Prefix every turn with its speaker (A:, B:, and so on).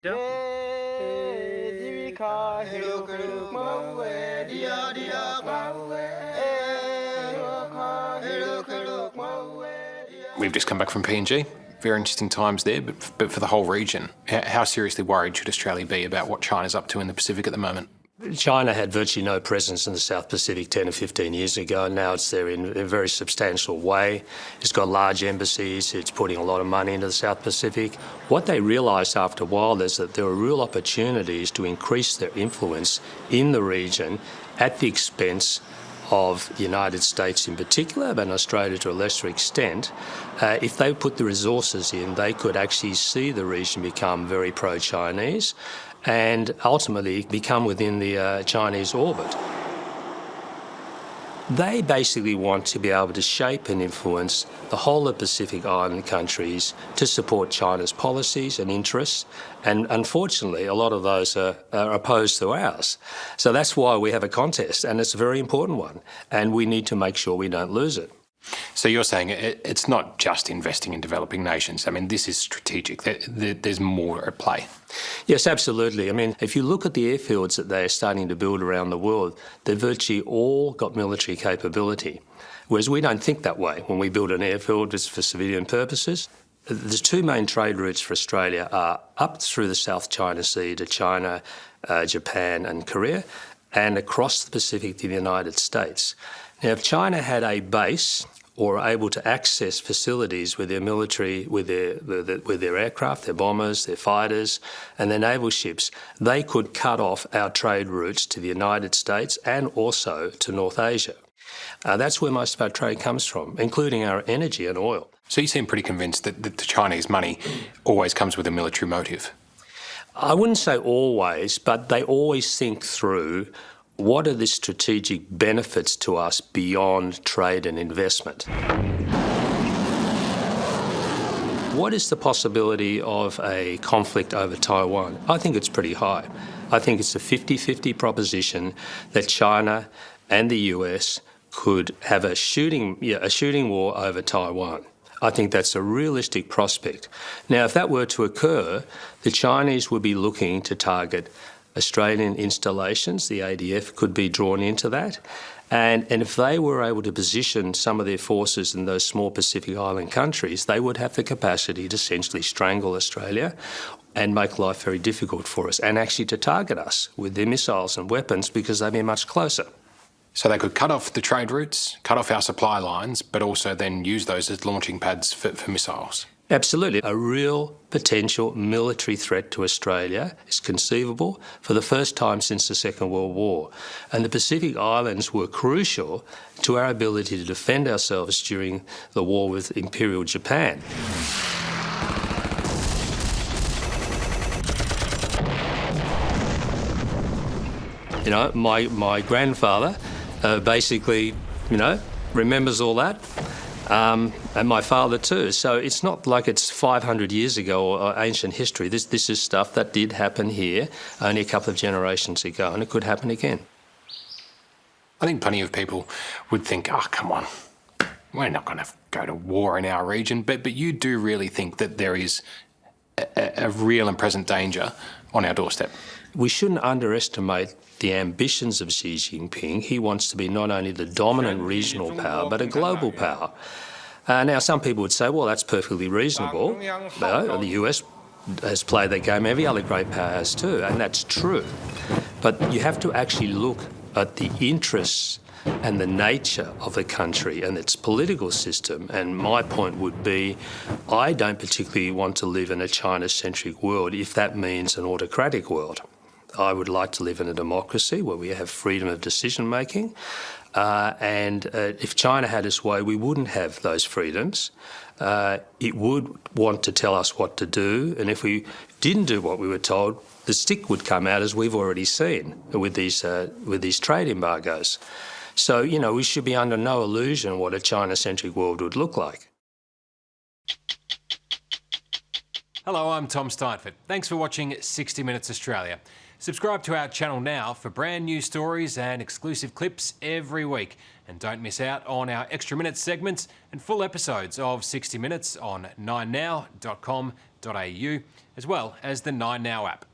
A: We've just come back from PNG. Very interesting times there, but for the whole region. How seriously worried should Australia be about what China's up to in the Pacific at the moment?
B: China had virtually no presence in the South Pacific 10 or 15 years ago. Now it's there in a very substantial way. It's got large embassies. It's putting a lot of money into the South Pacific. What they realised after a while is that there were real opportunities to increase their influence in the region at the expense of the United States in particular, but Australia to a lesser extent. If they put the resources in, they could actually see the region become very pro-Chinese and ultimately become within the Chinese orbit. They basically want to be able to shape and influence the whole of Pacific Island countries to support China's policies and interests, and unfortunately a lot of those are opposed to ours. So that's why we have a contest, and it's a very important one, and we need to make sure we don't lose it.
A: So you're saying it's not just investing in developing nations. I mean, this is strategic. There's more at play.
B: Yes, absolutely. I mean, if you look at the airfields that they're starting to build around the world, they've virtually all got military capability, whereas we don't think that way. When we build an airfield, it's for civilian purposes. The two main trade routes for Australia are up through the South China Sea to China, Japan and Korea, and across the Pacific to the United States. Now, if China had a base or able to access facilities with their military, with their aircraft, their bombers, their fighters, and their naval ships, they could cut off our trade routes to the United States and also to North Asia. That's where most of our trade comes from, including our energy and oil.
A: So you seem pretty convinced that the Chinese money always comes with a military motive?
B: I wouldn't say always, but they always think through what are the strategic benefits to us beyond trade and investment? What is the possibility of a conflict over Taiwan? I think it's pretty high. I think it's a 50-50 proposition that China and the US could have a shooting war over Taiwan. I think that's a realistic prospect. Now, if that were to occur, the Chinese would be looking to target Australian installations. The ADF could be drawn into that. And if they were able to position some of their forces in those small Pacific Island countries, they would have the capacity to essentially strangle Australia and make life very difficult for us, and actually to target us with their missiles and weapons because they'd be much closer.
A: So they could cut off the trade routes, cut off our supply lines, but also then use those as launching pads for missiles.
B: Absolutely. A real potential military threat to Australia is conceivable for the first time since the Second World War. And the Pacific Islands were crucial to our ability to defend ourselves during the war with Imperial Japan. You know, my grandfather basically, remembers all that. And my father too. So it's not like it's 500 years ago or ancient history. This is stuff that did happen here only a couple of generations ago, and it could happen again.
A: I think plenty of people would think, oh, come on, we're not going to go to war in our region. But you do really think that there is a real and present danger on our doorstep?
B: We shouldn't underestimate the ambitions of Xi Jinping. He wants to be not only the dominant regional power, but a global power. Now, some people would say, well, that's perfectly reasonable. No, the US has played that game. Every other great power has too, and that's true. But you have to actually look at the interests and the nature of the country and its political system. And my point would be, I don't particularly want to live in a China-centric world if that means an autocratic world. I would like to live in a democracy where we have freedom of decision-making. And if China had its way, we wouldn't have those freedoms. It would want to tell us what to do. And if we didn't do what we were told, the stick would come out, as we've already seen with these trade embargoes. So, we should be under no illusion what a China-centric world would look like.
A: Hello, I'm Tom Steinfort. Thanks for watching 60 Minutes Australia. Subscribe to our channel now for brand new stories and exclusive clips every week. And don't miss out on our Extra Minutes segments and full episodes of 60 Minutes on 9now.com.au as well as the 9Now app.